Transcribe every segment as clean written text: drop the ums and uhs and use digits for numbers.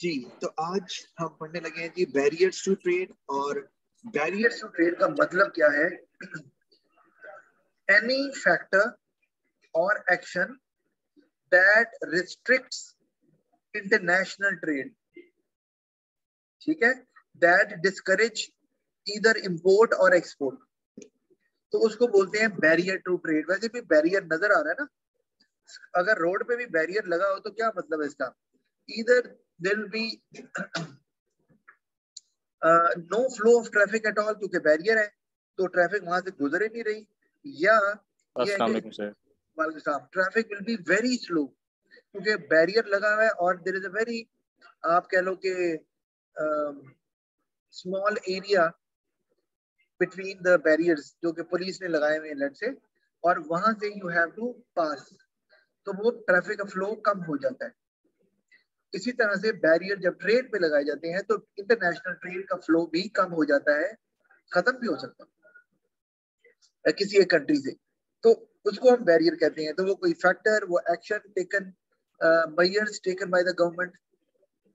जी, तो आज हम पढ़ने लगे हैं जी बैरियर्स टू ट्रेड। और बैरियर्स टू ट्रेड का मतलब क्या है? एनी फैक्टर और action that restricts international trade, ठीक है, दैट डिस्करेज ईदर इंपोर्ट और एक्सपोर्ट, तो उसको बोलते हैं बैरियर टू ट्रेड। वैसे भी बैरियर नजर आ रहा है ना, अगर रोड पे भी बैरियर लगा हो तो क्या मतलब है इसका? Either there will be no flow of traffic at all, क्योंकि बैरियर है तो ट्रैफिक वहां से गुजर ही नहीं रही, या ये है कि traffic will be very slow क्योंकि बैरियर लगा हुआ है और देयर इज अ वेरी, आप कह लो कि small area between the barriers जो कि पुलिस ने लगाए हुए हैं लेट से, और वहां से यू हैव टू पास, तो वो ट्रैफिक का फ्लो कम हो जाता है। इसी तरह से बैरियर जब ट्रेड पे लगाए जाते हैं तो इंटरनेशनल ट्रेड का फ्लो भी कम हो जाता है, खत्म भी हो सकता है किसी एक कंट्री से, तो उसको हम बैरियर कहते हैं। तो वो कोई फैक्टर, वो action taken, measures taken by the government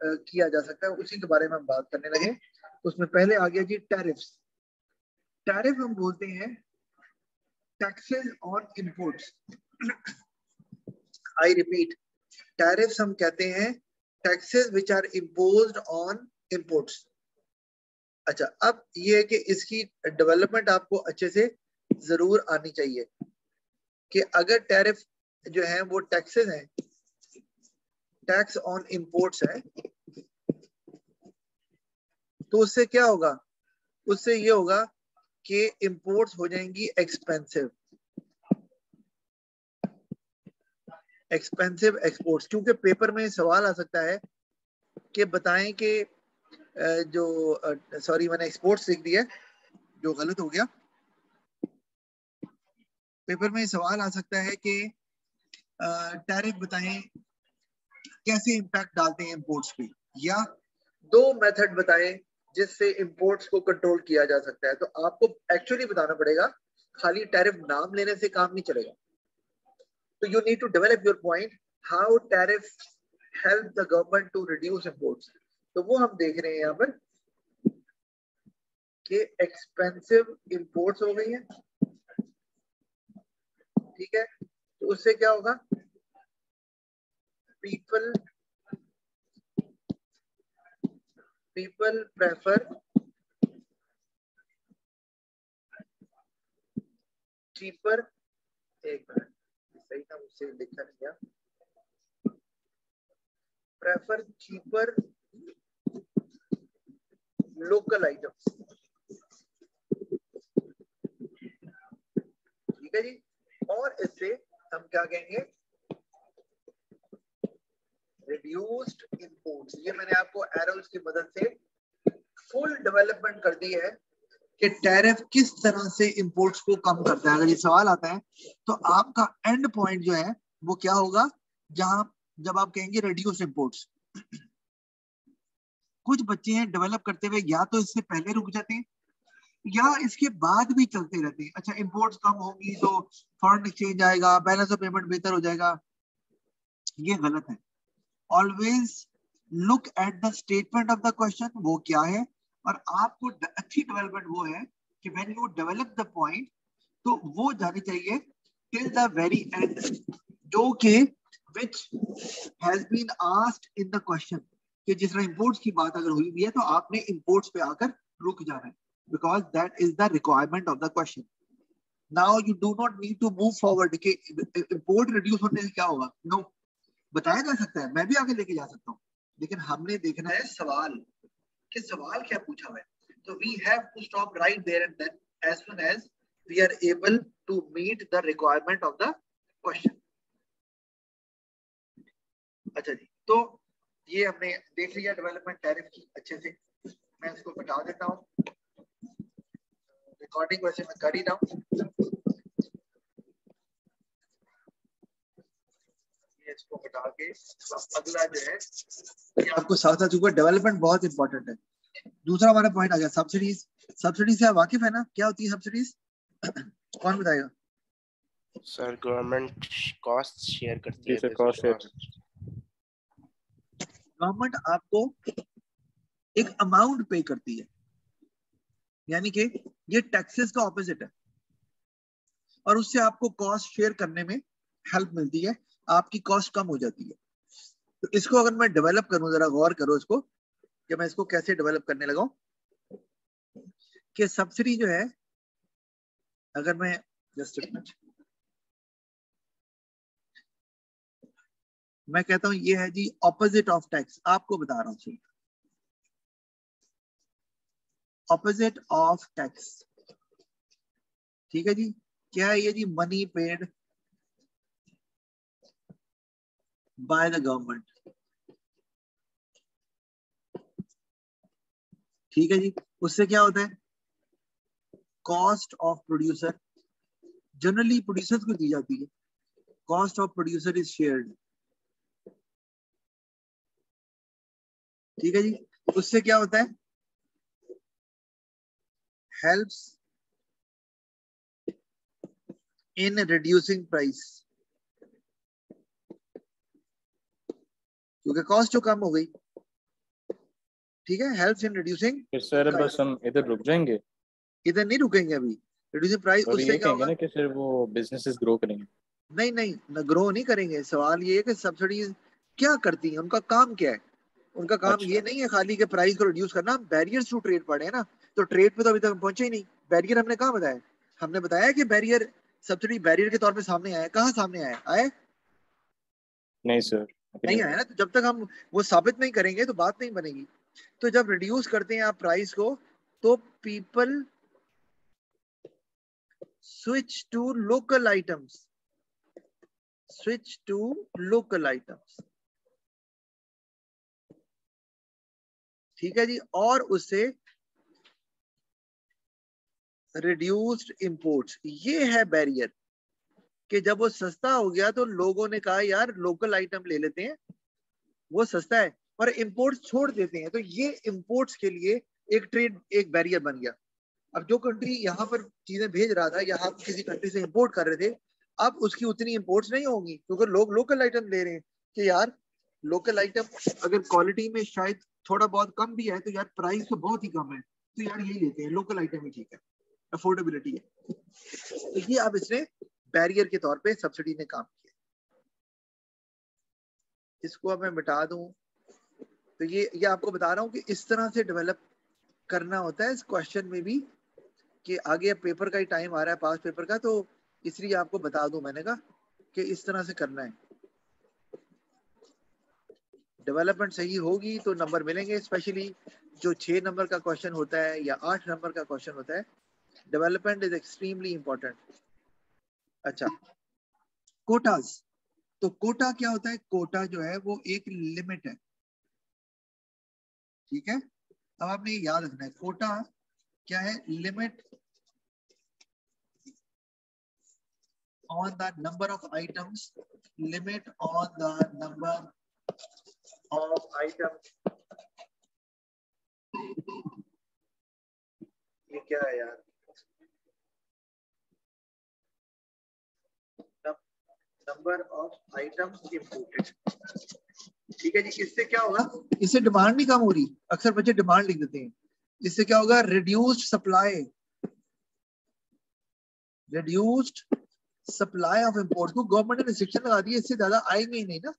किया जा सकता है, उसी के बारे में हम बात करने लगे। तो उसमें पहले आ गया जी टैरिफ्स। टैरिफ हम बोलते हैं taxes on imports. I repeat, tariffs हम कहते हैं taxes which are imposed on imports. अच्छा, अब ये है कि इसकी डेवलपमेंट आपको अच्छे से जरूर आनी चाहिए कि अगर टैरिफ जो है वो टैक्सेस हैं, टैक्स ऑन इंपोर्ट्स है, तो उससे क्या होगा? उससे ये होगा कि इंपोर्ट्स हो जाएंगी एक्सपेंसिव, एक्सपेंसिव एक्सपोर्ट्स। क्योंकि पेपर में सवाल आ सकता है कि बताएं कि जो सॉरी मैंने एक्सपोर्ट्स लिख दिया, जो गलत हो गया। पेपर में सवाल आ सकता है कि टैरिफ बताएं कैसे इंपैक्ट डालते हैं इंपोर्ट्स पे, या दो मेथड बताएं जिससे इंपोर्ट्स को कंट्रोल किया जा सकता है। तो आपको एक्चुअली बताना पड़ेगा, खाली टैरिफ नाम लेने से काम नहीं चलेगा। तो you need to develop your point, how tariff help the government to reduce imports. तो वो हम देख रहे हैं यहाँ पर कि एक्सपेंसिव इंपोर्ट्स हो गई है, ठीक है, तो उससे क्या होगा? पीपल प्रेफर चीपर, एक मिनट सही था मुझसे लिखा नहीं गया, प्रेफर चीपर लोकल आइटम्स, ठीक है जी। और इससे हम क्या कहेंगे? Reduced imports. ये मैंने आपको एरोज की मदद से फुल डेवलपमेंट कर दी है कि टैरिफ किस तरह से इंपोर्ट्स को कम करता है। अगर ये सवाल आता है तो आपका एंड पॉइंट जो है वो क्या होगा? जहां जब आप कहेंगे रिड्यूस इंपोर्ट्स, कुछ बच्चे हैं डेवलप करते हुए या तो इससे पहले रुक जाते हैं या इसके बाद भी चलते रहते हैं। अच्छा, इंपोर्ट्स कम होगी तो फॉरेन एक्सचेंज आएगा, बैलेंस ऑफ पेमेंट बेहतर हो जाएगा, ये गलत है। Always look at the statement of the question, वो क्या है, और आपको अच्छी डेवलपमेंट वो है कि when you develop the point तो वो जानी चाहिए टिल द वेरी एंड, जो कि which has been asked in the question, कि जिस तरह इंपोर्ट्स की बात अगर हुई भी है तो आपने इंपोर्ट्स पे आकर रुक जाना है, because that is the requirement of the question. Now you do not need to move forward कि इंपोर्ट रिड्यूस होने से क्या होगा, नो, बताया जा सकता है, मैं भी आगे लेके जा सकता हूँ, लेकिन हमने देखना है सवाल कि सवाल क्या पूछा हुआ है। तो we have to stop right there and then as soon as we are able to meet the requirement of the question. अच्छा जी, तो ये हमने देख लिया डेवलपमेंट टैरिफ की अच्छे से। मैं इसको बता देता हूँ, रिकॉर्डिंग वैसे मैं कर ही रहा हूँ, इसको हटा के अगला जो है ये आपको साथ साथ ऊपर डेवलपमेंट बहुत इंपॉर्टेंट है। दूसरा हमारा पॉइंट आ गया सब्सिडीज। सब्सिडीज से आप वाकिफ है ना, क्या होती है सब्सिडीज? कौन बताएगा? सर गवर्नमेंट कॉस्ट शेयर करती है, कॉस्ट शेयर। गवर्नमेंट आपको एक अमाउंट पे करती है, यानी कि ये टैक्सेस का ऑपोजिट है, और उससे आपको कॉस्ट शेयर करने में हेल्प मिलती है, आपकी कॉस्ट कम हो जाती है। तो इसको अगर मैं डेवलप करूं, जरा गौर करो इसको कि मैं इसको कैसे डेवलप करने लगा हूं, कि सब्सिडी जो है, अगर मैं जस्ट मैं कहता हूं ये है जी ऑपोजिट ऑफ टैक्स, आपको बता रहा हूं, ऑपोजिट ऑफ टैक्स। ठीक है जी, क्या है ये जी? Money paid by the government. ठीक है जी, उससे क्या होता है? Cost of producer generally producers को दी जाती है, cost of producer is shared. ठीक है जी, उससे क्या होता है? हेल्प्स इन रिड्यूसिंग प्राइस, क्योंकि कॉस्ट जो कम हो गई। ठीक है, हेल्प्स इन रिड्यूसिंग। सर बस हम इधर रुक जाएंगे, इधर नहीं रुकेंगे अभी। रिड्यूसिंग प्राइस, और उससे ये क्या कहेंगे होगा? ना कि सर वो बिजनेसेस ग्रो करेंगे। नहीं नहीं, न ग्रो नहीं करेंगे। सवाल ये है कि सब्सिडीज क्या करती हैं, उनका काम क्या है? उनका काम अच्छा, ये नहीं है खाली के प्राइस को रिड्यूस करना। बैरियर्स टू ट्रेड पड़े हैं ना, तो ट्रेड पे तो अभी तक हम पहुंचे ही नहीं। बैरियर हमने कहाँ बताया? हमने बताया कि बैरियर, सब्सिडी बैरियर के तौर पे सामने आया है। कहाँ सामने आया आया? नहीं सर अभी नहीं नहीं। आया ना। तो जब तक हम वो साबित नहीं करेंगे तो बात नहीं बनेगी। तो जब रिड्यूस करते हैं आप प्राइस को, तो people switch to local items, switch to local items. ठीक है जी, और उससे रिड्यूस्ड इंपोर्ट्स, ये है बैरियर। कि जब वो सस्ता हो गया तो लोगों ने कहा यार लोकल आइटम ले लेते हैं, वो सस्ता है, और इंपोर्ट्स छोड़ देते हैं। तो ये इंपोर्ट्स के लिए एक ट्रेड, एक बैरियर बन गया। अब जो कंट्री यहाँ पर चीजें भेज रहा था, यहाँ किसी कंट्री से इंपोर्ट कर रहे थे, अब उसकी उतनी इंपोर्ट्स नहीं होंगी, क्योंकि लोग लोकल आइटम ले रहे हैं। कि यार लोकल आइटम अगर क्वालिटी में शायद थोड़ा बहुत कम भी है, तो यार प्राइस तो बहुत ही कम है, तो यार यही लेते हैं, लोकल आइटम ही ठीक है, अफोर्डेबिलिटी है। तो ये अब इसने बैरियर के तौर पे सब्सिडी ने काम किया। इसको अब मैं मिटा दूं, तो ये आपको बता रहा हूँ कि इस तरह से डेवलप करना होता है इस क्वेश्चन में भी। कि आगे अब पेपर का ही टाइम आ रहा है, पास पेपर का, तो इसलिए आपको बता दूं मैंने कहा कि इस तरह से करना है। डेवलपमेंट सही होगी तो नंबर मिलेंगे, स्पेशली जो 6 नंबर का क्वेश्चन होता है या 8 नंबर का क्वेश्चन होता है। Development is extremely important. अच्छा, कोटास। तो कोटा क्या होता है? कोटा जो है वो एक लिमिट है। ठीक है, अब आपने ये याद रखना है, कोटा क्या है? Limit on the number of items, limit on the number of items। ये क्या है यार? Number of items imported. ठीक है जी, इससे क्या होगा? इससे डिमांड नहीं कम हो रही, अक्सर बच्चे डिमांड लिख देते हैं। इससे क्या होगा? Reduced supply, reduced supply of import को गवर्नमेंट ने रिस्ट्रिक्शन लगा दी है, इससे ज्यादा आएंगे ही नहीं ना।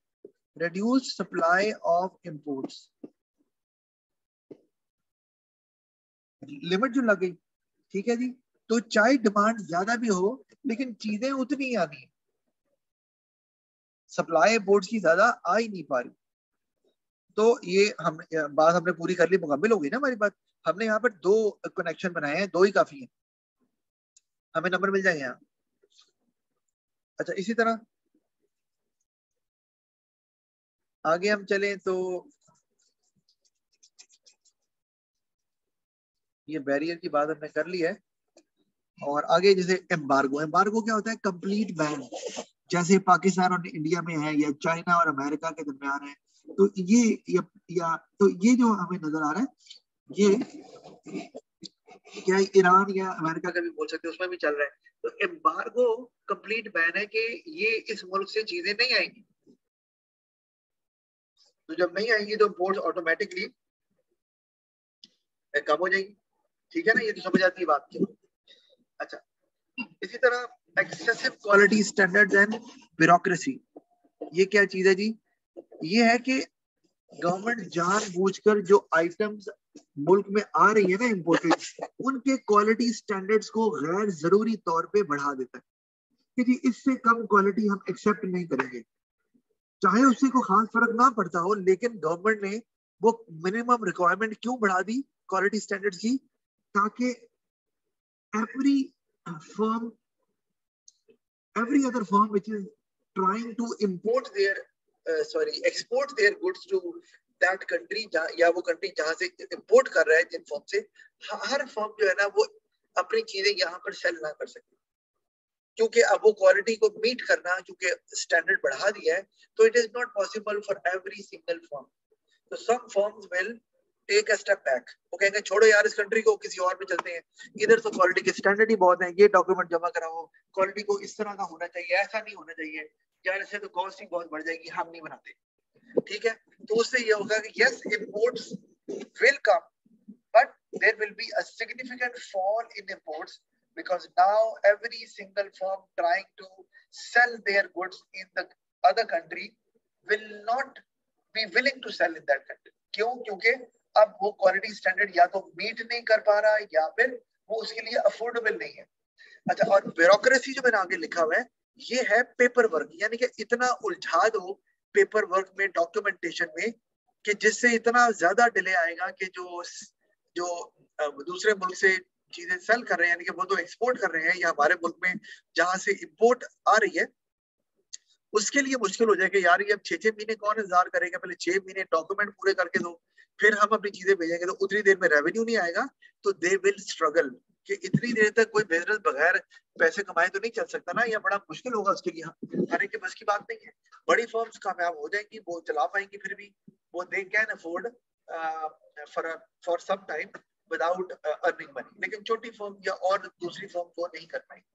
Reduced supply of imports, limit जो लग गई। ठीक है जी, तो चाहे डिमांड ज्यादा भी हो, लेकिन चीजें उतनी ही आनी है, सप्लाई इंपोर्ट्स की ज्यादा आ ही नहीं पा रही। तो ये हम बात हमने पूरी कर ली, मुकम्मल हो गई ना हमारी बात। हमने यहाँ पर 2 कनेक्शन बनाए हैं, 2 ही काफी हैं, हमें नंबर मिल जाएंगे यहाँ। अच्छा, इसी तरह आगे हम चलें तो ये बैरियर की बात हमने कर ली है। और आगे जैसे एम्बार्गो, एम्बार्गो क्या होता है? कंप्लीट बैन, जैसे पाकिस्तान और इंडिया में है, या चाइना और अमेरिका के दरमियान है। तो या तो ये जो हमें नजर आ रहा है, ये क्या ईरान या अमेरिका का भी बोल सकते हैं, उसमें भी चल रहा है। तो एम्बार्गो कंप्लीट बैन है कि ये इस मुल्क से चीजें नहीं आएंगी। तो जब नहीं आएंगी तो इम्पोर्ट्स ऑटोमेटिकली कम हो जाएंगी। ठीक है ना, ये तो समझ आती है बात की। अच्छा, इसी तरह excessive quality standards and bureaucracy, ये क्या चीज है जी? ये है कि गवर्नमेंट जानबूझकर जो आइटम्स मुल्क में आ रही है ना इम्पोर्टेड, उनके क्वालिटी स्टैंडर्ड्स को गैर जरूरी तौर पे बढ़ा देता है कि जी इससे कम क्वालिटी हम एक्सेप्ट नहीं करेंगे, चाहे उससे कोई खास फर्क ना पड़ता हो, लेकिन गवर्नमेंट ने वो मिनिमम रिक्वायरमेंट क्यों बढ़ा दी क्वालिटी स्टैंडर्ड्स की? ताकि every firm, every other firm which is trying to import their export their goods to that country, या वो कंट्री जहां से इंपोर्ट कर रहा है जिन फर्म से, हर फर्म जो है ना वो अपनी चीजें यहाँ पर सेल ना कर सके, क्योंकि अब वो क्वालिटी को मीट करना क्योंकि स्टैंडर्ड बढ़ा दिया है, तो it is not possible for every single firm. तो some firms will take a step back, वो कहेंगे छोड़ो यार इस कंट्री को, किसी और में चलते हैं, इधर तो क्वालिटी के स्टैंडर्ड ही बहुत हैं, ये डॉक्यूमेंट जमा कराओ, क्वालिटी को इस तरह का होना चाहिए, ऐसा नहीं होना चाहिए, यार ऐसे तो कॉस्ट ही बहुत बढ़ जाएगी, हम नहीं बनाते। ठीक है, तो उससे ये होगा कि yes imports will come, but there will be a significant fall in imports because now every single firm trying to sell their goods in the other country will not be willing to sell in that country. क्यों? क्योंकि अब वो quality standard या तो meet नहीं कर पा रहा है या फिर वो उसके लिए अफोर्डेबल नहीं है। अच्छा, और ब्यूरोक्रेसी जो मैंने आगे लिखा हुआ है ये है पेपर वर्क, यानी कि इतना उलझा दो पेपर वर्क में, डॉक्यूमेंटेशन में, कि जिससे इतना ज्यादा डिले आएगा कि जो दूसरे मुल्क से चीजें सेल कर रहे हैं, यानी कि वो तो एक्सपोर्ट कर रहे हैं, या हमारे मुल्क में जहां से इंपोर्ट आ रही है उसके लिए मुश्किल हो जाएगा। यार ये अब 6-6 महीने कौन इंतजार करेगा, पहले 6 महीने डॉक्यूमेंट पूरे करके दो, फिर हम अपनी चीजें भेजेंगे, तो उतनी देर में रेवेन्यू नहीं आएगा, तो दे विल स्ट्रगल कि इतनी देर तक कोई बिजनेस बगैर पैसे कमाए तो नहीं चल सकता ना, या बड़ा मुश्किल होगा उसके लिए, हर एक के बस की बात नहीं है। बड़ी फर्म्स कामयाब हो जाएंगी, वो चला पाएंगी, फिर भी वो they can afford for some time without earning money, लेकिन छोटी फर्म या और दूसरी फर्म वो नहीं कर पाएंगी।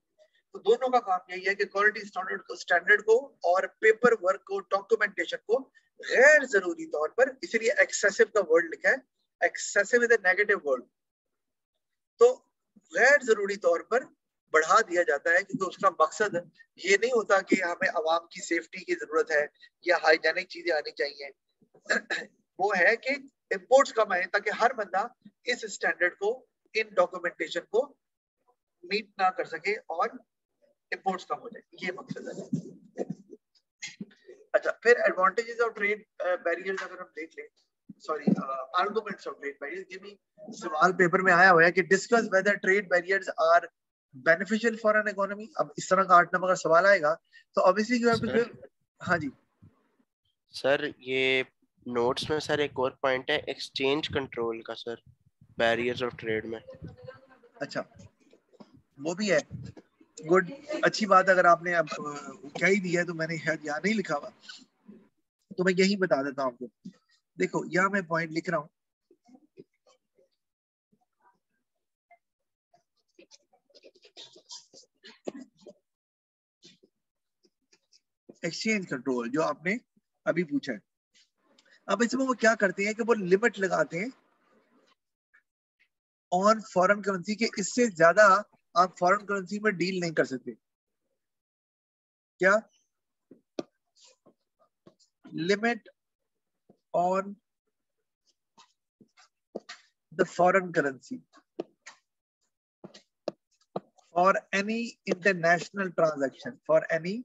तो दोनों का काम यही है कि क्वालिटी स्टैंडर्ड को और पेपर वर्क को, डॉक्यूमेंटेशन को गैर जरूरी तौर पर, इसीलिए एक्सेसिव का वर्ड लिखा है, excessive is a negative word, तो गैर जरूरी तौर पर बढ़ा दिया जाता है, क्योंकि उसका मकसद ये नहीं होता कि हमें आवाम की सेफ्टी की जरूरत है या हाइजेनिक चीजें आनी चाहिए वो है कि इंपोर्ट्स कम आए ताकि हर बंदा इस स्टैंडर्ड को, इन डॉक्यूमेंटेशन को मीट ना कर सके और इंपोर्ट्स कम हो जाए, ये मकसद है। अच्छा, फिर एडवांटेजेस ऑफ ट्रेड बैरियर्स अगर हम देख लें, sorry arguments of trade barriers, ये भी सवाल पेपर में आया हुआ है कि discuss whether trade barriers are beneficial for an economy. अब इस तरह का 8 नंबर का सवाल आएगा तो obviously you have to give. हाँ जी सर, ये नोट्स में सर एक और पॉइंट है एक्सचेंज कंट्रोल का सर, बैरियर्स ऑफ ट्रेड में। अच्छा, वो भी है, गुड, अच्छी बात। अगर आपने अब क्या ही दिया है तो मैंने शायद यहाँ नहीं लिखा हुआ, तो मैं यही बता देता हूँ आपको। देखो यहाँ मैं पॉइंट लिख रहा हूँ, एक्सचेंज कंट्रोल जो आपने अभी पूछा है। अब इसमें वो क्या करते हैं कि वो लिमिट लगाते हैं ऑन फॉरेन करेंसी के, इससे ज्यादा आप फॉरेन करेंसी में डील नहीं कर सकते। क्या? Limit on the foreign currency for any international transaction, for any,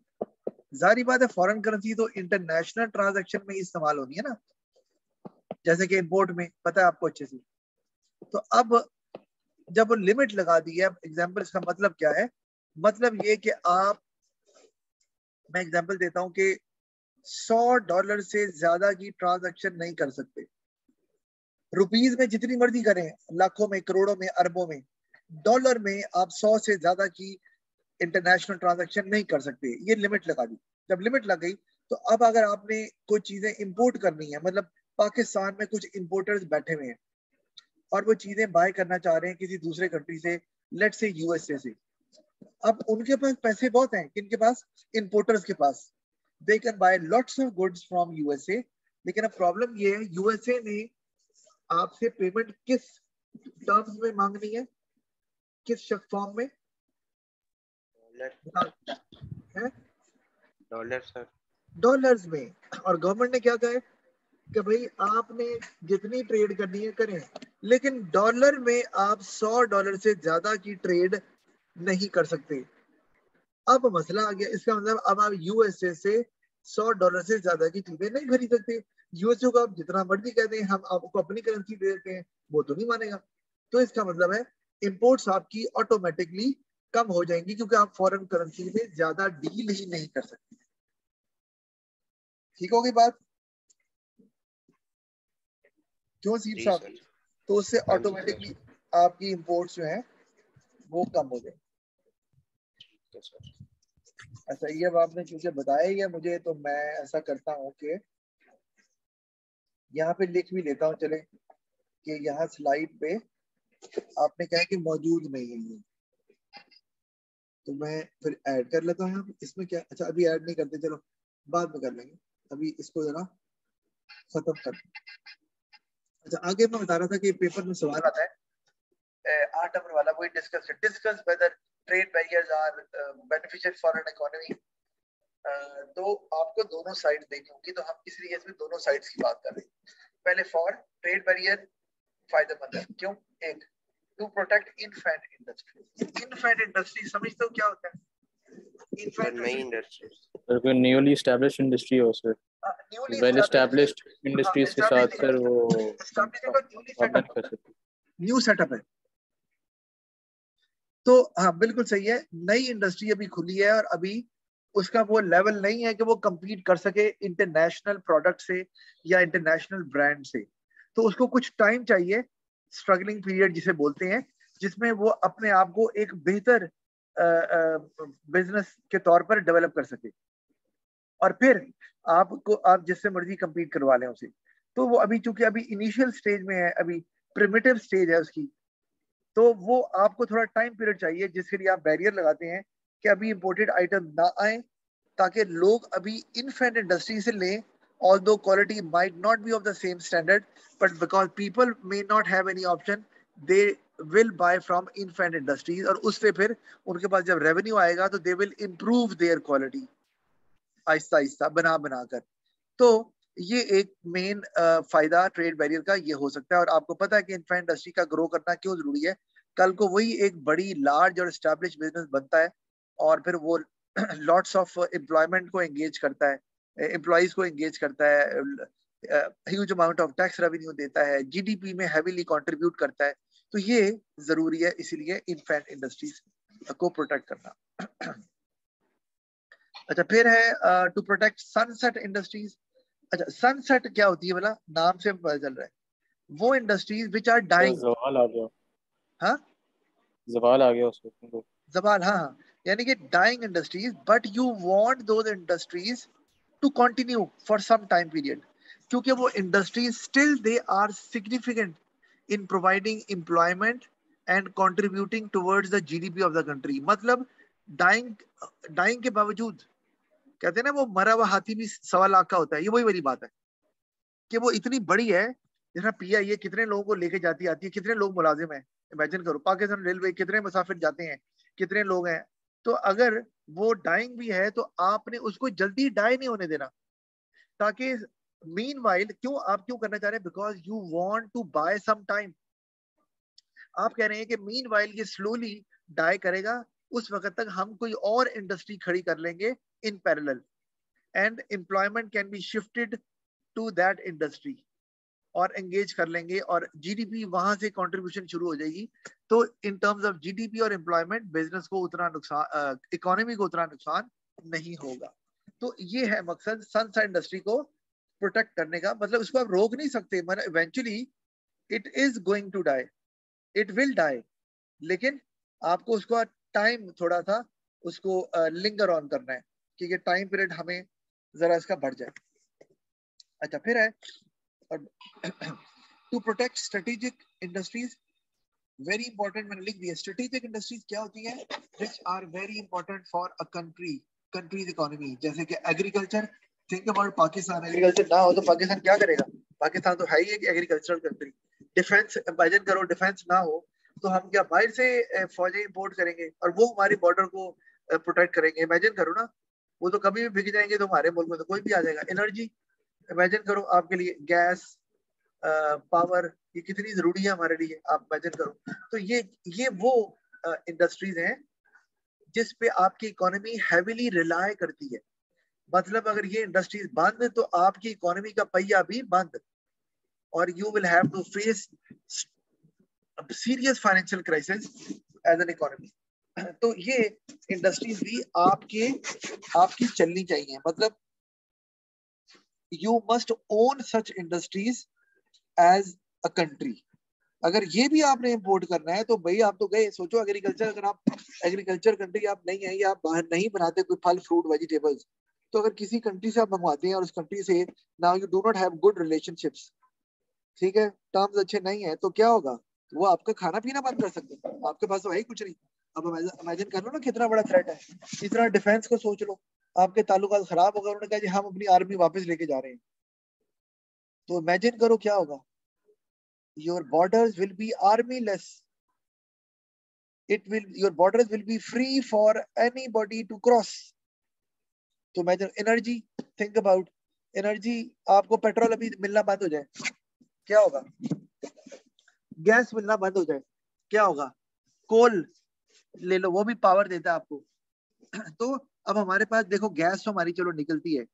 जारी बात है फॉरेन करेंसी तो इंटरनेशनल ट्रांजैक्शन में इस्तेमाल होनी है ना, जैसे कि इंपोर्ट में, पता है आपको अच्छे से। तो अब जब वो लिमिट लगा दी है, एग्जांपल, इसका मतलब क्या है? मतलब ये कि आप, मैं एग्जांपल देता हूं कि $100 से ज्यादा की ट्रांजैक्शन नहीं कर सकते। रुपीज में जितनी मर्जी करें, लाखों में, करोड़ों में, अरबों में, डॉलर में आप 100 से ज्यादा की इंटरनेशनल ट्रांजैक्शन नहीं कर सकते, ये लिमिट लगा दी। जब लिमिट लग गई तो अब अगर आपने कुछ चीजें इंपोर्ट करनी है, मतलब पाकिस्तान में कुछ इंपोर्टर्स बैठे हुए हैं और वो चीजें बाय करना चाह रहे हैं किसी दूसरे कंट्री से, लेट से यूएसए से, अब उनके पास पैसे बहुत हैं, किनके पास? इंपोर्टर्स के पास। They can buy lots of goods from USA लेकिन अब प्रॉब्लम ये है, यूएसए ने आपसे पेमेंट किस टर्म्स में मांगनी है, किस फॉर्म में है? Dollar sir. डॉलर्स में। और गवर्नमेंट ने क्या कहा है कि भाई आपने जितनी ट्रेड करनी है करें, लेकिन डॉलर में आप $100 से ज्यादा की ट्रेड नहीं कर सकते। अब मसला आ गया, इसका मतलब अब आप यूएसए से $100 से ज्यादा की चीजें नहीं खरीद सकते। यूएसए को आप जितना मर्जी कहते हैं हम आपको अपनी करेंसी दे देते हैं, वो तो नहीं मानेगा। तो इसका मतलब है इंपोर्ट्स आपकी ऑटोमेटिकली कम हो जाएंगी, क्योंकि आप फॉरेन करेंसी में ज्यादा डील ही नहीं कर सकते। ठीक होगी बात? क्यों सीप जी साहब? सर। तो उससे हाँ जी सर। ऑटोमेटिकली आपकी इंपोर्ट्स जो है वो कम हो जाए। ठीक है सर। अच्छा, ये अब आपने क्योंकि बताया ही है मुझे, तो मैं ऐसा करता हूँ कि यहाँ पे लिख भी लेता हूँ, चले कि यहाँ स्लाइड पे आपने कहा कि मौजूद नहीं है ये, तो मैं फिर ऐड कर लेता हूँ यहाँ पे। इसमें क्या, अच्छा अभी ऐड नहीं करते, चलो बाद में कर लेंगे, अभी इसको जरा खत्म कर। अच्छा, आगे मैं बता रहा था कि पेपर में सवाल आता है 8 नंबर वाला, वही discuss whether trade barriers are beneficial for an economy. तो आपको दोनों साइड देखनी होगी, तो हम इसलिए इसमें दोनों साइड्स की बात कर रहे हैं। पहले फॉर ट्रेड बैरियर फायदेमंद है, क्यों? एक, to protect infant industry. Infant industry समझते हो क्या होता है? सर नई इंडस्ट्री। सर कोई न्यूली एस्टैब्लिश्ड इंडस्ट्री हो sir, newly well established industries के साथ सर वो न्यूली प्रॉब्लम सेटअप कर होता है, सकती न्यू सेटअप है। तो हाँ बिल्कुल सही है, नई इंडस्ट्री अभी खुली है और अभी उसका वो लेवल नहीं है कि वो compete कर सके इंटरनेशनल प्रोडक्ट से या इंटरनेशनल ब्रांड से। तो उसको कुछ टाइम चाहिए, स्ट्रगलिंग पीरियड जिसे बोलते हैं, जिसमें वो अपने आप को एक बेहतर बिजनेस के तौर पर डेवलप कर सके, और फिर आपको आप जिससे मर्जी compete करवा लें उसे। तो वो अभी चूंकि अभी इनिशियल स्टेज में है, अभी प्रिमिटिव स्टेज है उसकी, तो वो आपको थोड़ा टाइम पीरियड चाहिए, जिसके लिए आप बैरियर लगाते हैं कि अभी इंपोर्टेड आइटम ना आए, ताकि लोग अभी इनफैंट इंडस्ट्री से लें, although quality might not be of the same standard, but because people may not have any option, they will buy from infant industries, और उससे फिर उनके पास जब रेवेन्यू आएगा तो they will improve their quality Aahista Aahista बना बनाकर। तो ये एक मेन फायदा ट्रेड बैरियर का ये हो सकता है। और आपको पता है कि इंफैंट इंडस्ट्री का ग्रो करना क्यों जरूरी है? कल को वही एक बड़ी लार्ज और एस्टैब्लिश बिजनेस बनता है, और फिर वो लॉट्स ऑफ एम्प्लॉयमेंट को एंगेज करता है, एम्प्लॉइज को एंगेज करता है, huge amount of tax revenue देता है, जीडीपी में हैवीली कंट्रीब्यूट करता है। तो ये जरूरी है, इसीलिए इनफैंट इंडस्ट्रीज को प्रोटेक्ट करना। अच्छा, फिर है टू प्रोटेक्ट सनसेट इंडस्ट्रीज। अच्छा, सनसेट क्या होती है बोला? नाम से पता चल रहा है, वो इंडस्ट्रीज विच आर है। डाइंग। जवाल आ गया, हाँ, जवाल आ गया उसको। जवाल, हाँ हाँ, यानी कि dying industries, but you want those industries to continue for some time period, क्योंकि वो industries still they are significant in providing employment and contributing towards the GDP of the country. मतलब डाइंग, डाइंग के बावजूद, कहते हैं ना वो मरा हुआ हाथी भी 1.25 लाख का होता है, ये वही वाली बात है कि वो इतनी बड़ी है। जैसा पीआईए कितने लोगों को लेके जाती आती है, कितने लोग मुलाजिम हैं, इमेजिन करो। पाकिस्तान रेलवे कितने मुसाफिर जाते हैं, कितने लोग हैं। तो अगर वो डाइंग भी है तो आपने उसको जल्दी डाई नहीं होने देना, ताकि मीनवाइल, आप क्यों करना चाह रहे हैं? Because you want to buy some time. आप कह रहे हैं कि मीनवाइल ये स्लोली डाई करेगा, उस वक्त तक हम कोई और इंडस्ट्री खड़ी कर लेंगे in parallel, and employment can be shifted to that industry, और एंगेज कर लेंगे, और जीडीपी वहां से कंट्रीब्यूशन शुरू हो जाएगी। तो इन टर्म्स ऑफ जीडीपी और एम्प्लॉयमेंट बिजनेस को उतना नुकसान, इकोनॉमी को उतना नुकसान नहीं होगा। तो ये है मकसद सनसाइड इंडस्ट्री को प्रोटेक्ट करने का। मतलब उसको आप रोक नहीं सकते, मतलब eventually it is going to die, it will die, लेकिन आपको उसको टाइम थोड़ा सा उसको लिंगर ऑन करना है, कि ये टाइम पीरियड हमें जरा इसका बढ़ जाए। अच्छा, फिर है to protect strategic industries, very important. मैंने लिख दिया स्ट्रेटेजिक इंडस्ट्रीज क्या होती है, which are very important for a country's economy, जैसे कि agriculture, think about Pakistan, agriculture ना हो तो पाकिस्तान क्या करेगा? पाकिस्तान तो है ही एक एग्रीकल्चरल कंट्री। डिफेंस, इमेजिन करो डिफेंस ना हो तो हम क्या बाहर से फौजें इंपोर्ट करेंगे और वो हमारी बॉर्डर को प्रोटेक्ट करेंगे? इमेजिन करो ना, वो तो कभी भी बिक जाएंगे तो हमारे मुल्क में तो कोई भी आ जाएगा। एनर्जी, इमेजिन करो आपके लिए गैस, पावर, ये कितनी जरूरी है हमारे लिए, आप इमेजिन करो। तो ये वो इंडस्ट्रीज हैं जिस पे आपकी इकोनॉमी हैवीली रिलाय करती है। मतलब अगर ये इंडस्ट्रीज बंद तो आपकी इकोनॉमी का पहिया भी बंद, और you will have to face serious financial crisis as an economy. तो ये इंडस्ट्रीज भी आपकी चलनी चाहिए। मतलब you must own such industries as a country. अगर ये भी आपने इंपोर्ट करना है तो भाई आप तो गए। सोचो एग्रीकल्चर, अगर आप एग्रीकल्चर कंट्री आप नहीं है, या आप बाहर नहीं बनाते कोई फल फ्रूट वेजिटेबल्स, तो अगर किसी कंट्री से आप मंगवाते हैं और उस कंट्री से now you do not have good relationships, ठीक है, टर्म्स अच्छे नहीं है, तो क्या होगा? वो आपका खाना पीना बंद कर सकते हैं। आपके पास तो है ही कुछ नहीं। अब इमेजिन कर लो ना कितना बड़ा थ्रेट है। इतना डिफेंस को सोच लो, आपके ताल्लुकात खराब होगा, उन्होंने कहा जी हम अपनी आर्मी वापस लेके जा रहे हैं, तो इमेजिन करो क्या होगा। Your borders will be armyless. Your borders will be free for anybody to cross. तो imagine energy, think about energy। आपको पेट्रोल अभी मिलना बंद हो जाए, क्या होगा? गैस मिलना बंद हो जाए, क्या होगा? कोल ले लो, वो भी पावर देता है आपको। तो अब हमारे पास देखो, गैस तो हमारी चलो निकलती है,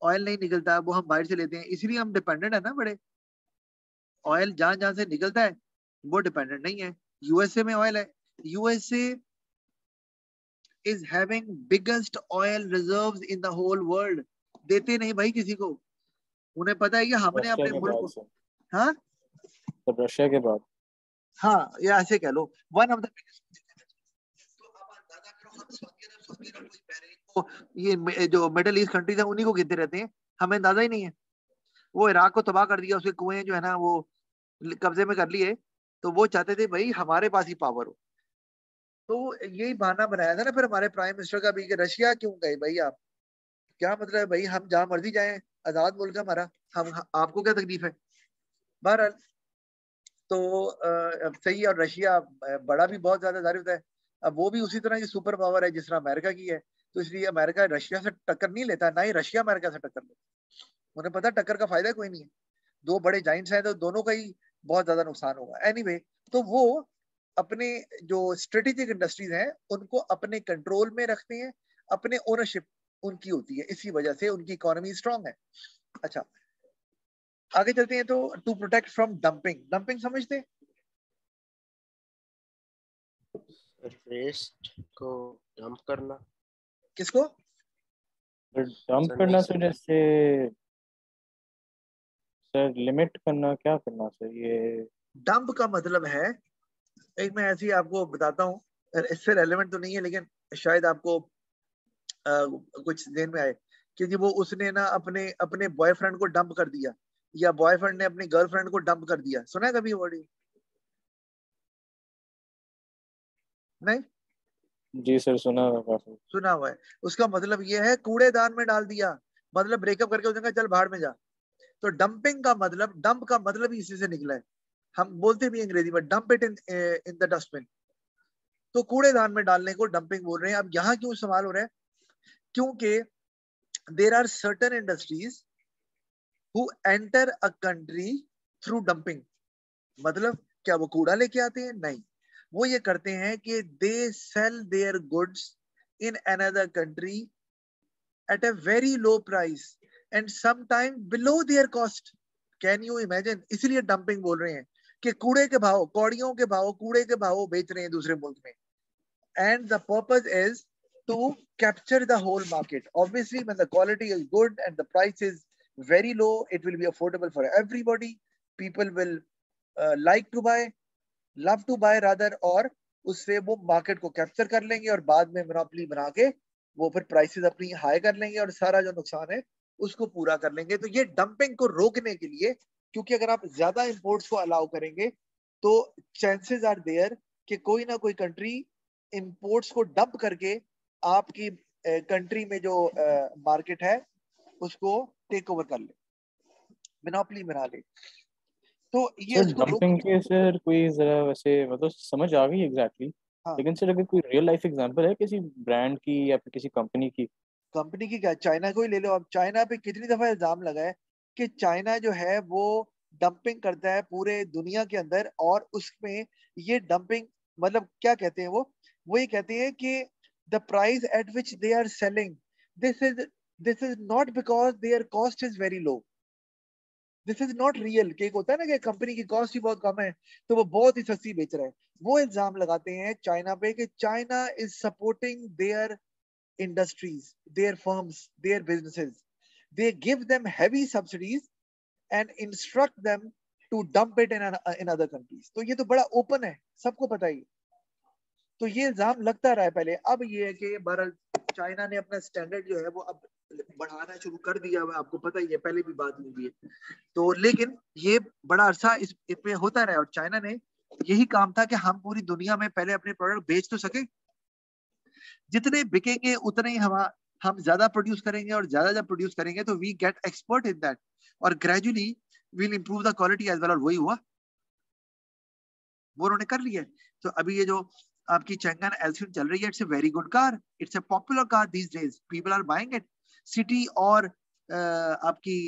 ऑयल नहीं निकलता, वो हम बाहर से लेते हैं, इसलिए हम डिपेंडेंट है ना बड़े। ऑयल जहां जहां से निकलता है वो डिपेंडेंट नहीं है। यूएसए में ऑयल है, USA is having biggest oil reserves in the whole world. देते नहीं भाई किसी को, उन्हें पता है कि हमने रशिया अपने के मुल्क बाद को। से, हाँ तो रशिया के बाद। हाँ, या ऐसे कह लो, वन ऑफ द बिगेस्ट। तो अब अंदाजा करो, हम सऊदी अरब कोई बहरीन को, ये जो मिडिल ईस्ट कंट्रीज है उन्हीं को गिनते रहते हैं, हमें अंदाजा ही नहीं है। वो इराक को तबाह कर दिया, उसके कुएं जो है ना वो कब्जे में कर लिए, तो वो चाहते थे भाई हमारे पास ही पावर हो। तो यही बहाना बनाया था ना फिर हमारे प्राइम मिनिस्टर का भी कि रशिया क्यों गए भाई आप? क्या मतलब है भाई, हम जहां मर्जी जाएं, आजाद मुल्क है हमारा, हम आपको क्या तकलीफ है? बहरहाल, तो अब सही है। और रशिया बड़ा भी बहुत ज्यादा जाहिर होता है। अब वो भी उसी तरह की सुपर पावर है जिस तरह अमेरिका की है, तो इसलिए अमेरिका रशिया से टक्कर नहीं लेता, ना ही रशिया अमेरिका से टक्कर लेता। उन्हें पता टक्कर का फायदा कोई नहीं है, दो बड़े जाइंट्स हैं तो दोनों का ही बहुत ज्यादा नुकसान होगा। एनीवे, तो वो अपने जो स्ट्रेटेजिक इंडस्ट्रीज हैं उनको अपने कंट्रोल में रखते हैं, अपने ओनरशिप उनकी होती है, इसी वजह से उनकी इकोनॉमी स्ट्रांग है। अच्छा, आगे चलते हैं। तो to protect from dumping, dumping समझते? वेस्ट को डंप करना। किसको? डंप सर नहीं करना तो समझा। जैसे सर लिमिट करना, क्या करना सर ये? डंप का मतलब है, एक मैं ऐसे ही आपको बताता हूँ, इससे रेलेवेंट तो नहीं है लेकिन शायद आपको कुछ देर में आए, कि जी वो उसने ना अपने अपने बॉयफ्रेंड को डंप कर दिया, या बॉयफ्रेंड ने अपनी गर्लफ्रेंड को डंप कर दिया। सुना है कभी वर्ड? नहीं जी सर, सुना हुआ काफी। सुना हुआ है। उसका मतलब ये है कूड़ेदान में डाल दिया, मतलब ब्रेकअप करके उसने कहा चल भाड़ में जा। तो डंपिंग का मतलब, डंप का मतलब ही इसी से निकला है। हम बोलते भी अंग्रेजी में dump it in the dustbin, तो कूड़ेदान में डालने को डंपिंग बोल रहे हैं। अब यहाँ क्यों इस्तेमाल हो रहा है? क्योंकि there are certain industries who enter a country through dumping. मतलब क्या वो कूड़ा लेके आते हैं? नहीं, वो ये करते हैं कि they sell their goods in another country at a very low price and sometime below there cost. Can you imagine? इसलिए डंपिंग बोल रहे हैं कि कूड़े के भाव, कौड़ियों के भाव, कूड़े के भाव बेच रहे हैं दूसरे मुल्क में। And the purpose is to capture the whole market. Obviously, when the quality is good and the price is very low, it will be affordable for everybody. People will like to buy, love to buy rather, और उससे वो market को capture कर लेंगे और बाद में monopoly बना के वो फिर प्राइसेस अपनी हाई कर लेंगे और सारा जो नुकसान है उसको पूरा कर लेंगे। तो ये डंपिंग को रोकने के लिए, क्योंकि अगर आप ज्यादा इंपोर्ट्स को अलाउ करेंगे तो चांसेस आर देयर कि कोई ना कोई कंट्री इंपोर्ट्स को डंप करके आपकी कंट्री में जो मार्केट है उसको टेक ओवर कर ले, मोनोपोली बना ले। तो ये सर इसको डंपिंग के सर कोई जरा वैसे मतलब समझ आ गई एग्जैक्टली हाँ, लेकिन सर अगर कोई रियल लाइफ एग्जांपल है किसी ब्रांड की या फिर किसी कंपनी की? कंपनी की क्या, चाइना को ही ले लो। अब चाइना पे कितनी दफा इल्जाम लगा है कि चाइना जो है वो डंपिंग करता है पूरे दुनिया के अंदर, और उसमें ये डंपिंग मतलब क्या कहते हैं वो ये कहते हैं कि the price at which they are selling, this is this is not because their cost is very low, this is not real. कि एक होता है ना कि कंपनी की कॉस्ट ही बहुत कम है तो वो बहुत ही सस्ती बेच रहा है। वो इल्जाम लगाते हैं चाइना पे कि China is supporting their industries, their firms, their businesses. They give them heavy subsidies and instruct them to dump it in other countries. तो ये तो बड़ा ओपन है, सबको पता ही। तो ये इल्जाम लगता रहा है पहले। अब ये है कि बहरहाल चाइना ने अपना स्टैंडर्ड जो है वो अब बढ़ाना शुरू कर दिया है, आपको पता ही है, पहले भी बात हुई है। तो लेकिन ये बड़ा अरसा इस पे होता रहा, और चाइना ने यही काम था कि हम पूरी दुनिया में पहले अपने प्रोडक्ट बेच तो सके, जितने बिकेंगे उतने ही हम ज्यादा प्रोड्यूस करेंगे, और ज्यादा जब प्रोड्यूस करेंगे तो we get expert in that, और gradually will improve the quality as well. और वही हुआ, वो उन्होंने कर लिया। तो अभी ये जो आपकी चैंगन एल्सिन चल रही है, it's a very good car, it's a popular car these days, people are buying it. City और आपकी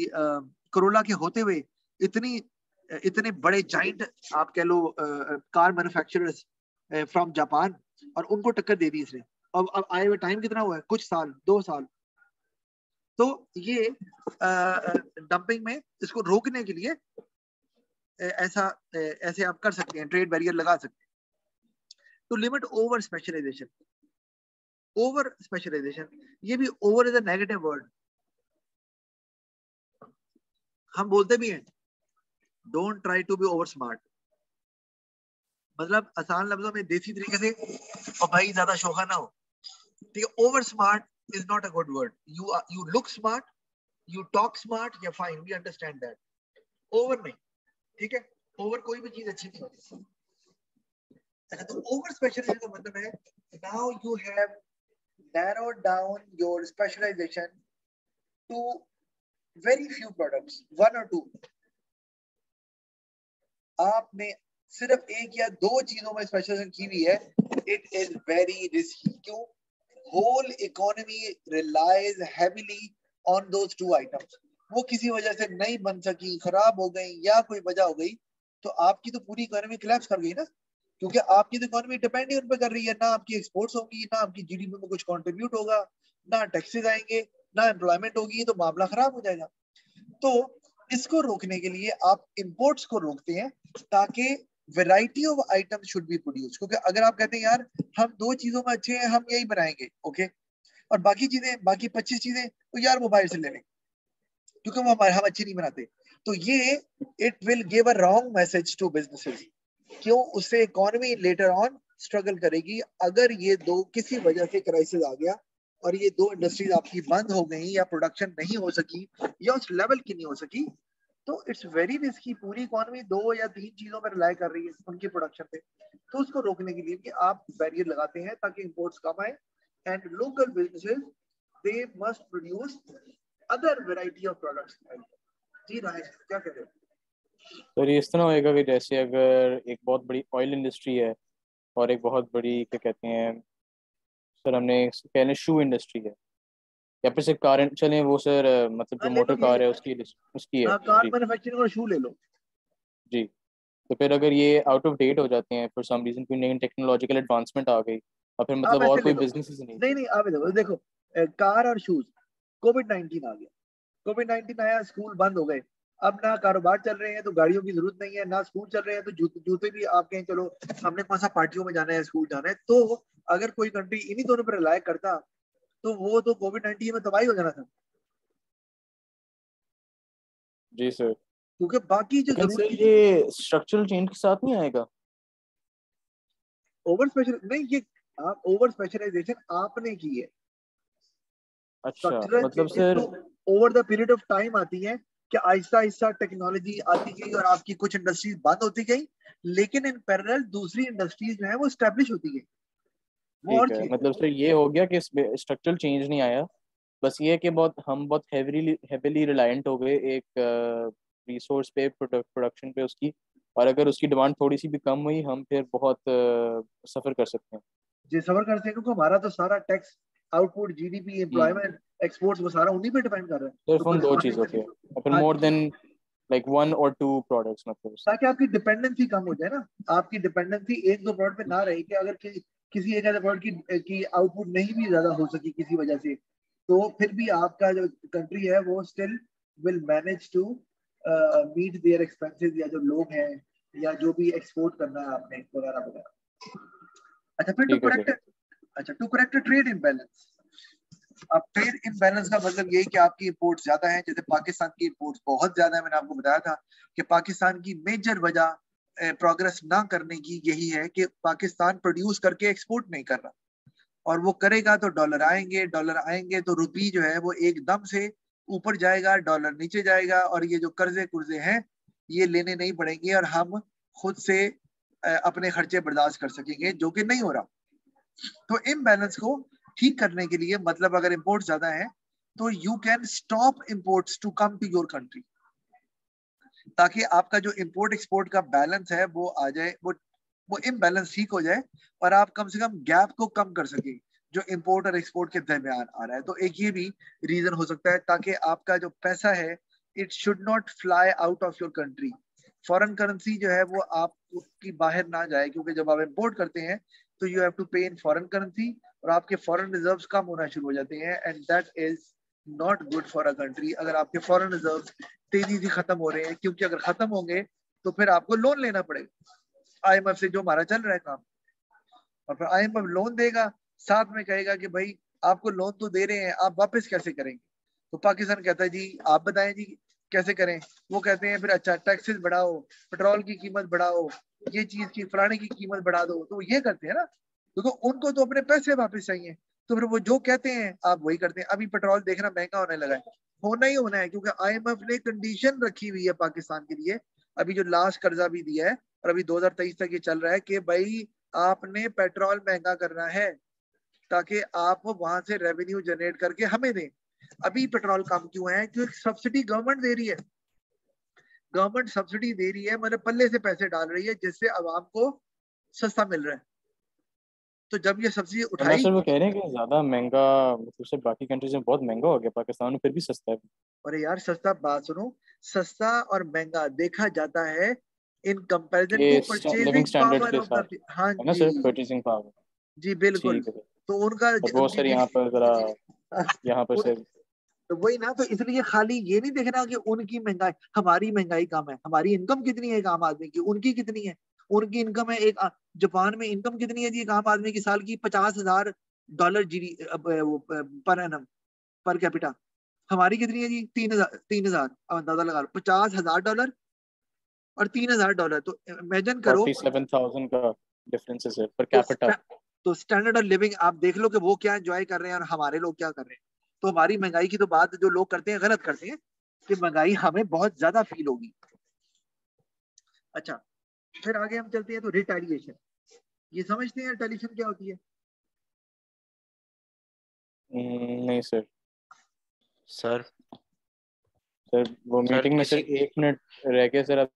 कोरोला के होते हुए इतने बड़े जाइंट आप कह लो कार मैन्युफैक्चरर्स फ्रॉम जापान, और उनको टक्कर दे दी इसने। अब आए हुए टाइम कितना हुआ है, कुछ साल, 2 साल। तो ये डंपिंग में इसको रोकने के लिए ऐसे आप कर सकते हैं, ट्रेड बैरियर लगा सकते हैं। तो limit over specialisation, over specialisation, ये भी over is a negative word. हम बोलते भी हैं don't try to be over smart, मतलब आसान लफ्जों में देसी तरीके से, और भाई ज्यादा शोखा ना हो। ठीक है, over smart is not a good word. You look smart, you talk smart, या fine, we understand that. Over नहीं, ठीक है, ओवर कोई भी चीज अच्छी नहीं होती। तो ओवर स्पेशलाइजेशन का मतलब है now you have narrowed down your specialization to very few products, one or two. आपने सिर्फ एक या दो चीजों में स्पेशलाइजेशन की हुई है, इट इज वेरी रिस्की। क्यों? Whole economy relies heavily on those two items. वो किसी वजह से नहीं बन सकी, खराब हो गई, या कोई वजह हो गई, तो आपकी तो पूरी इकोनॉमी कोलैप्स कर गई ना, क्योंकि आपकी तो इकोनॉमी डिपेंड ही उन पर कर रही है। ना आपकी एक्सपोर्ट्स होगी, ना आपकी जीडीपी में कुछ कंट्रीब्यूट होगा, ना टैक्सेस आएंगे, ना एम्प्लॉयमेंट होगी, तो मामला खराब हो जाएगा। तो इसको रोकने के लिए आप इंपोर्ट्स को रोकते हैं, ताकि variety of item should be produce. क्योंकि अगर आप कहते हैं यार हम दो चीजों में अच्छे हैं, हम यही बनाएंगे, ओके, और बाकी चीजें, बाकी 25 चीजें तो यार वो बाहर से ले लेंगे, क्योंकि वो हम अच्छी नहीं बनाते। तो ये it will give a wrong message to businesses. क्यों? उससे इकोनॉमी लेटर ऑन स्ट्रगल करेगी। अगर ये दो किसी वजह से क्राइसिस आ गया और ये दो इंडस्ट्रीज आपकी बंद हो गई, या प्रोडक्शन नहीं हो सकी, या उस लेवल की नहीं हो सकी, तो इट्स वेरी रिस्की। पूरी इकोनॉमी 2 या 3 चीजों पर रिलाई कर रही है उनकी प्रोडक्शन पे। तो उसको रोकने के लिए कि आप बैरियर लगाते हैं ताकि इंपोर्ट्स कम आए, and local businesses they must produce other variety of products. जी राजेश, क्या कह रहे हो? तो ये इस तरह होएगा कि जैसे अगर एक बहुत बड़ी ऑयल इंडस्ट्री है और एक बहुत बड़ी क्या कहते हैं सर, हमने कह लें शू इंडस्ट्री है, या फिर सिर्फ कार चलें वो सर मतलब हाँ जो ले लो मोटर ये, कार है उसकी है हाँ कार जी। मैन्युफैक्चरिंग और शू ले लो। जी। तो फिर अगर ये आउट ऑफ डेट हो जाते हैं फॉर सम रीजन, कोई नई टेक्नोलॉजिकल एडवांसमेंट आ गई और फिर आप मतलब और ऐसे ले कोई लो, बिजनेस नहीं। नहीं नहीं आप देखो देखो, कार और शूज, कोविड-19 आ गया, कोविड-19 आया, स्कूल बंद हो गए, अब ना कारोबार चल रहे हैं तो गाड़ियों की जरूरत नहीं है, ना स्कूल चल रहे हैं तो जूते भी आप कहें चलो हमने कौन सा पार्टियों में जाना है, स्कूल जाना है। तो अगर कोई कंट्री इन्हीं दोनों पर रिलाय करता तो वो तो कोविड-19 में तबाही हो जाना था, जी सर। क्योंकि बाकी जो लेकिन जरूरत सर की ये स्ट्रक्चरल चेंज के साथ नहीं आएगा? ओवर स्पेशल नहीं, ये आप ओवर स्पेशलाइजेशन आपने की है। अच्छा स्ट्रक्चरल मतलब चेंजेस सर। तो over the period of time आती है, कि आहिस्ता आहिस्ता टेक्नोलॉजी आती गई और आपकी कुछ इंडस्ट्रीज बंद होती गई, लेकिन इन पैरेलल दूसरी इंडस्ट्रीज जो है वो स्टैब्लिश होती गई, वो और ठीक है चीज है। मतलब सर ये हो गया कि स्ट्रक्चरल चेंज नहीं आया, बस ये है कि हम बहुत हेविली रिलायंट हो गए एक रिसोर्स पे, प्रोडक्शन पे उसकी, और अगर उसकी डिमांड थोड़ी सी भी कम हुई हम फिर बहुत सफ़र कर सकते हैं। जी सफर करते हैं, क्योंकि हमारा तो सारा tax, output, GDP, employment, exports, वो सारा उन्हीं पे डिपेंड कर रहा है। तो सिर्फ उन दो खाने चीज़ों में, पे, और फिर हाँ मोर जी, देन लाइक 1 or 2 प्रोडक्ट्स मतलब उससे। ताकि आपकी डिपेंडेंसी कम हो जाए ना, आपकी डिपेंडेंसी एक दो प्रोडक्ट पे ना रहे, कि अगर किसी एक ऐसे प्रोडक्ट की आउटपुट नहीं भी ज्यादा हो सकी किसी वजह से, तो फिर भी आपका जो कंट्री है वो still will manage to meet their expenses, या जो लोग हैं, या जो भी एक्सपोर्ट करना है आपने वगैरह वगैरह। अच्छा, फिर टू ठीक है सर। करेक्ट, अच्छा टू करेक्ट ट्रेड इम्बैलेंस। अब ट्रेड इम्बैलेंस का मतलब यही कि आपकी इंपोर्ट ज्यादा है, जैसे पाकिस्तान की इंपोर्ट बहुत ज्यादा है। मैंने आपको बताया था कि पाकिस्तान की मेजर वजह प्रोग्रेस ना करने की यही है कि पाकिस्तान प्रोड्यूस करके एक्सपोर्ट नहीं कर रहा, और वो करेगा तो डॉलर आएंगे तो रुपी जो है वो एकदम से ऊपर जाएगा, डॉलर नीचे जाएगा, और ये जो कर्जे कुर्जे हैं ये लेने नहीं पड़ेंगे, और हम खुद से अपने खर्चे बर्दाश्त कर सकेंगे, जो कि नहीं हो रहा। तो इम्बैलेंस को ठीक करने के लिए, मतलब अगर इंपोर्ट ज्यादा है तो you can stop imports to come to your country, ताकि आपका जो इंपोर्ट एक्सपोर्ट का बैलेंस है वो आ जाए, वो इम्बैलेंस ठीक हो जाए, और आप कम से कम गैप को कम कर सके जो इंपोर्ट और एक्सपोर्ट के दरमियान आ रहा है। तो एक ये भी रीजन हो सकता है, ताकि आपका जो पैसा है it should not fly out of your country, foreign currency जो है वो आपकी बाहर ना जाए, क्योंकि जब आप इंपोर्ट करते हैं तो यू हैव टू पे इन फॉरेन करेंसी, और आपके फॉरेन रिजर्व्स कम होना शुरू हो जाते हैं, and that is not good for a country. अगर आपके फॉरेन रिजर्व्स तेजी से खत्म हो रहे हैं, क्योंकि अगर खत्म होंगे तो फिर आपको लोन लेना पड़ेगा आईएमएफ से, जो हमारा चल रहा है काम, और फिर आईएमएफ लोन देगा, साथ में कहेगा कि भाई आपको लोन तो दे रहे हैं, आप वापस कैसे करेंगे। तो पाकिस्तान कहता है जी आप बताएं जी कैसे करें। वो कहते हैं फिर अच्छा टैक्सेस बढ़ाओ, पेट्रोल की कीमत बढ़ाओ, ये चीज की फलाने की कीमत बढ़ा दो, तो ये करते हैं ना, क्योंकि उनको तो अपने पैसे वापस चाहिए, तो फिर वो जो कहते हैं आप वही करते हैं। अभी पेट्रोल देखना महंगा होने लगा है, होना ही होना है, क्योंकि आईएमएफ ने कंडीशन रखी हुई है पाकिस्तान के लिए, अभी जो लास्ट कर्जा भी दिया है, और अभी 2023 तक ये चल रहा है कि भाई आपने पेट्रोल महंगा करना है, ताकि आप वहां से रेवेन्यू जनरेट करके हमें दें। अभी पेट्रोल कम क्यों है? क्योंकि सब्सिडी गवर्नमेंट दे रही है, गवर्नमेंट सब्सिडी दे रही है, मतलब पल्ले से पैसे डाल रही है, जिससे आवाम को सस्ता मिल रहा है। तो जब ये सब्सिडी वरना उठाई, सर वो कह रहे हैं कि ज़्यादा महंगा, मतलब से बाकी कंट्रीज में बहुत महंगा हो गया, पाकिस्तान में फिर भी सस्ता है। अरे यार सस्ता, बात सुनो, सस्ता और महंगा देखा जाता है इन कंपैरिजन टू कि लिविंग परचेजिंग स्टैंडर्ड्स पावर के ऑफ हिसाब द, से, हाँ है ना जी, सर, परचेजिंग पावर। जी बिल्कुल। ठीक है सर। तो उनका बट वो सर यहाँ पर ज़रा, यहाँ पर उन, सर। तो वही ना, तो इसलिए खाली ये नहीं देखना कि उनकी महंगाई, हमारी महंगाई कम है, हमारी इनकम कितनी है एक आम आदमी की, उनकी कितनी है। उनकी इनकम है एक जापान में इनकम कितनी है जी एक आम आदमी की साल की? $50,000 जी पर एनम, पर कैपिटा। हमारी कितनी है जी? 3,000 अंदाजा लगा लो, $50,000 और $3,000। तो इमेजिन करो। 47,000 का डिफरेंस है सर पर तो कैपिटा। तो स्टैंडर्ड ऑफ लिविंग आप देख लो कि वो क्या एंजॉय कर रहे हैं और हमारे लोग क्या कर रहे हैं। तो हमारी महंगाई की तो बात जो लोग करते हैं गलत करते हैं, कि महंगाई हमें बहुत ज्यादा फील होगी। अच्छा, फिर आगे हम चलते हैं तो रिटेलिएशन। ये समझते हैं रिटेलिएशन क्या होती है? नहीं सर। सर सर वो सर मीटिंग में सर किसी 1 मिनट रह गया सर।